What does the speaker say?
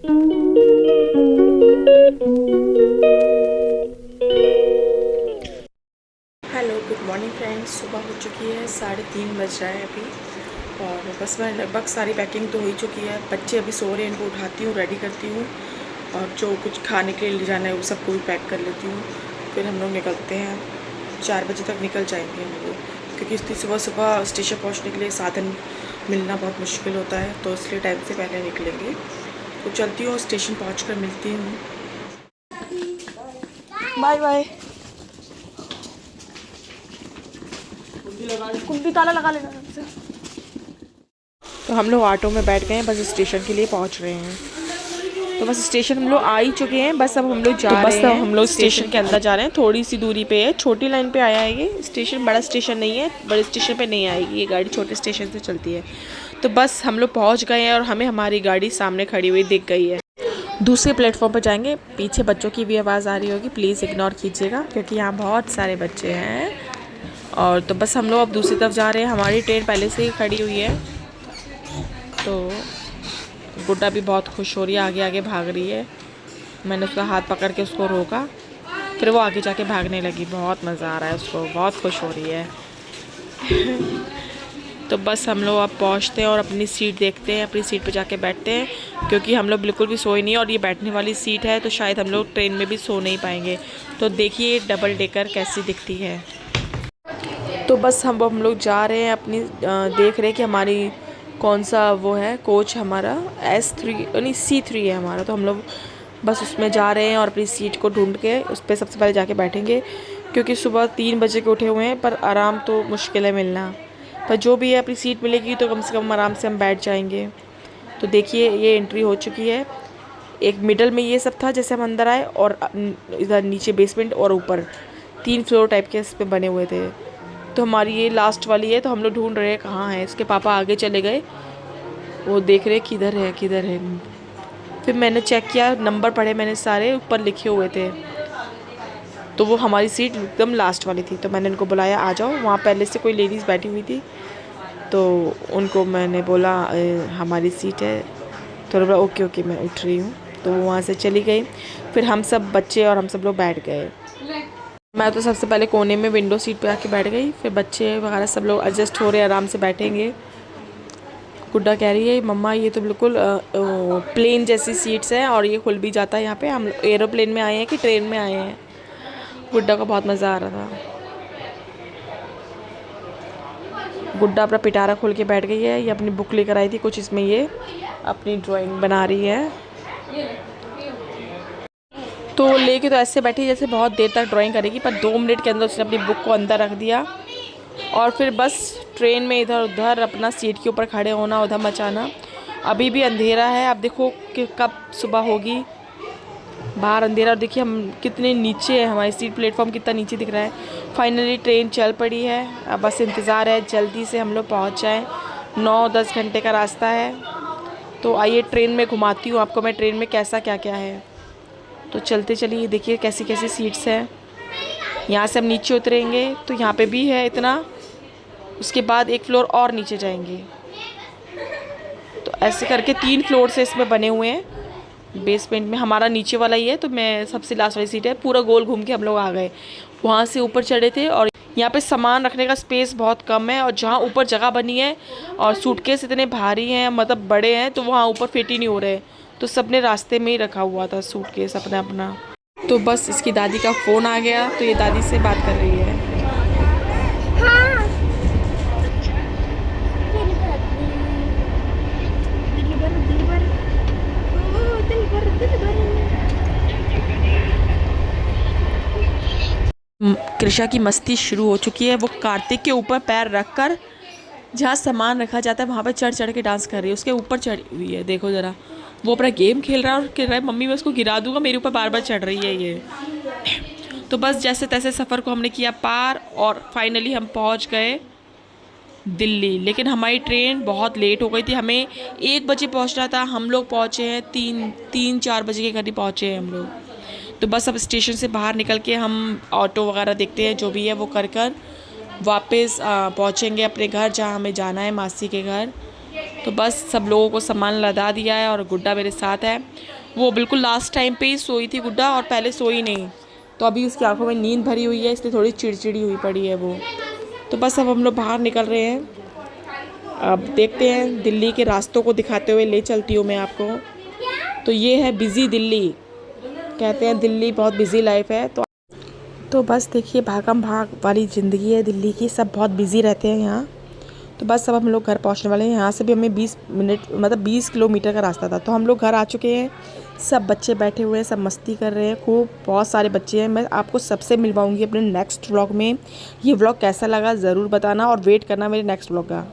Hello, good morning friends. सुबह हो चुकी है, 3:30 बज रहा है अभी। और बस मैं लगभग सारी पैकिंग तो हो ही चुकी है। बच्चे अभी सो रहे हैं, इनको उठाती हूँ, रेडी करती हूँ और जो कुछ खाने के लिए ले जाना है वो सबको भी पैक कर लेती हूँ। फिर हम लोग निकलते हैं, 4 बजे तक निकल जाएंगे हम लोग, क्योंकि इतनी सुबह सुबह स्टेशन पहुँचने के लिए साधन मिलना बहुत मुश्किल होता है, तो इसलिए टाइम से पहले निकलेंगे। तो चलती हूँ, स्टेशन पहुँच कर मिलती हूँ। Bye bye. कुंडी ताला लगा लेना हमसे। तो हम लोग ऑटो में बैठ गए हैं, बस स्टेशन के लिए पहुंच रहे हैं। तो बस स्टेशन हम लोग आ ही चुके हैं, बस अब हम लोग जा रहे हैं। हम लोग स्टेशन के अंदर जा रहे हैं, थोड़ी सी दूरी पे है, छोटी लाइन पे आया है ये स्टेशन, बड़ा स्टेशन नहीं है, बड़े स्टेशन पे नहीं आएगी ये गाड़ी, छोटे स्टेशन से चलती है। तो बस हम लोग पहुँच गए हैं और हमें हमारी गाड़ी सामने खड़ी हुई दिख गई है। दूसरे प्लेटफॉर्म पर जाएंगे। पीछे बच्चों की भी आवाज़ आ रही होगी, प्लीज़ इग्नोर कीजिएगा, क्योंकि यहाँ बहुत सारे बच्चे हैं। और तो बस हम लोग अब दूसरी तरफ जा रहे हैं, हमारी ट्रेन पहले से ही खड़ी हुई है। तो गुड्डा भी बहुत खुश हो रही है, आगे आगे भाग रही है। मैंने उसका हाथ पकड़ के उसको रोका, फिर वो आगे जाके भागने लगी। बहुत मज़ा आ रहा है उसको, बहुत खुश हो रही है। तो बस हम लोग अब पहुँचते हैं और अपनी सीट देखते हैं, अपनी सीट पे जाके बैठते हैं, क्योंकि हम लोग बिल्कुल भी सोए नहीं और ये बैठने वाली सीट है, तो शायद हम लोग ट्रेन में भी सो नहीं पाएंगे। तो देखिए डबल डेकर कैसी दिखती है। तो बस हम लोग जा रहे हैं अपनी देख रहे हैं कि हमारी कौन सा वो है कोच, हमारा S3 नहीं C3 है हमारा। तो हम लोग बस उसमें जा रहे हैं और अपनी सीट को ढूंढ के उस पर सबसे पहले जाके बैठेंगे, क्योंकि सुबह 3 बजे के उठे हुए हैं, पर आराम तो मुश्किल है मिलना। पर जो भी है अपनी सीट मिलेगी तो कम से कम आराम से हम बैठ जाएंगे। तो देखिए ये एंट्री हो चुकी है। एक मिडल में ये सब था जैसे हम अंदर आए, और इधर नीचे बेसमेंट और ऊपर 3 फ्लोर टाइप के इस पे बने हुए थे। तो हमारी ये लास्ट वाली है, तो हम लोग ढूंढ रहे हैं कहाँ है। इसके पापा आगे चले गए, वो देख रहे किधर है किधर है। फिर मैंने चेक किया, नंबर पढ़े मैंने, सारे ऊपर लिखे हुए थे, तो वो हमारी सीट एकदम लास्ट वाली थी। तो मैंने उनको बुलाया, आ जाओ। वहाँ पहले से कोई लेडीज़ बैठी हुई थी, तो उनको मैंने बोला हमारी सीट है। तो बोला ओके ओके मैं उठ रही हूँ। तो वो वहाँ से चली गई। फिर हम सब बच्चे और हम सब लोग बैठ गए। मैं तो सबसे पहले कोने में विंडो सीट पे आके बैठ गई, फिर बच्चे वगैरह सब लोग एडजस्ट हो रहे हैं, आराम से बैठेंगे। गुड्डा कह रही है मम्मा ये तो बिल्कुल प्लेन जैसी सीट्स हैं और ये खुल भी जाता है यहाँ पे, हम एरोप्लेन में आए हैं कि ट्रेन में आए हैं। गुड्डा को बहुत मज़ा आ रहा था। गुड्डा अपना पिटारा खोल के बैठ गई है। ये अपनी बुक लेकर आई थी कुछ, इसमें ये अपनी ड्राइंग बना रही है। तो लेके तो ऐसे बैठी जैसे बहुत देर तक ड्राइंग करेगी, पर 2 मिनट के अंदर उसने अपनी बुक को अंदर रख दिया। और फिर बस ट्रेन में इधर उधर अपना सीट के ऊपर खड़े होना, उधर मचाना। अभी भी अंधेरा है, अब देखो कि कब सुबह होगी। बाहर अंधेरा, और देखिए हम कितने नीचे है, हमारी सीट प्लेटफॉर्म कितना नीचे दिख रहा है। फाइनली ट्रेन चल पड़ी है, अब बस इंतज़ार है जल्दी से हम लोग पहुँच जाएँ। 9-10 घंटे का रास्ता है। तो आइए ट्रेन में घुमाती हूँ आपको मैं, ट्रेन में कैसा क्या क्या है। तो चलते चलिए, देखिए कैसी कैसी सीट्स हैं। यहाँ से हम नीचे उतरेंगे तो यहाँ पे भी है इतना, उसके बाद 1 फ्लोर और नीचे जाएंगे। तो ऐसे करके 3 फ्लोर से इसमें बने हुए हैं। बेसमेंट में हमारा नीचे वाला ही है, तो मैं सबसे लास्ट वाली सीट है। पूरा गोल घूम के हम लोग आ गए। वहाँ से ऊपर चढ़े थे, और यहाँ पे सामान रखने का स्पेस बहुत कम है, और जहाँ ऊपर जगह बनी है और सूटकेस इतने भारी हैं, मतलब बड़े हैं, तो वहाँ ऊपर फिट ही नहीं हो रहे। तो सब ने रास्ते में ही रखा हुआ था सूटकेस अपना अपना। तो बस इसकी दादी का फ़ोन आ गया, तो ये दादी से बात कर रही है। कृषा की मस्ती शुरू हो चुकी है। वो कार्तिक के ऊपर पैर रखकर जहाँ सामान रखा जाता है वहाँ पर चढ़ चढ़ के डांस कर रही है, उसके ऊपर चढ़ी हुई है। देखो ज़रा, वो अपना गेम खेल रहा है और कह रहा है मम्मी मैं उसको गिरा दूंगा, मेरे ऊपर बार बार चढ़ रही है ये। तो बस जैसे तैसे सफ़र को हमने किया पार, और फाइनली हम पहुँच गए दिल्ली। लेकिन हमारी ट्रेन बहुत लेट हो गई थी, हमें 1 बजे पहुँचना था, हम लोग पहुँचे हैं 3-4 बजे के करीब पहुँचे हैं हम लोग। तो बस अब स्टेशन से बाहर निकल के हम ऑटो वगैरह देखते हैं, जो भी है वो कर वापस पहुँचेंगे अपने घर, जहाँ हमें जाना है मासी के घर। तो बस सब लोगों को सामान लदा दिया है और गुड्डा मेरे साथ है। वो बिल्कुल लास्ट टाइम पे ही सोई थी गुड्डा, और पहले सोई नहीं, तो अभी उसकी आंखों में नींद भरी हुई है, इसलिए थोड़ी चिड़चिड़ी हुई पड़ी है वो। तो बस अब हम लोग बाहर निकल रहे हैं। अब देखते हैं, दिल्ली के रास्तों को दिखाते हुए ले चलती हूँ मैं आपको। तो ये है बिज़ी दिल्ली, कहते हैं दिल्ली बहुत बिज़ी लाइफ है। तो बस देखिए, भागम भाग वाली ज़िंदगी है दिल्ली की, सब बहुत बिज़ी रहते हैं यहाँ। तो बस अब हम लोग घर पहुँचने वाले हैं। यहाँ से भी हमें 20 मिनट मतलब 20 किलोमीटर का रास्ता था। तो हम लोग घर आ चुके हैं। सब बच्चे बैठे हुए हैं, सब मस्ती कर रहे हैं खूब, बहुत सारे बच्चे हैं। मैं आपको सबसे मिलवाऊंगी अपने नेक्स्ट व्लॉग में। ये व्लॉग कैसा लगा ज़रूर बताना, और वेट करना मेरे नेक्स्ट व्लॉग का।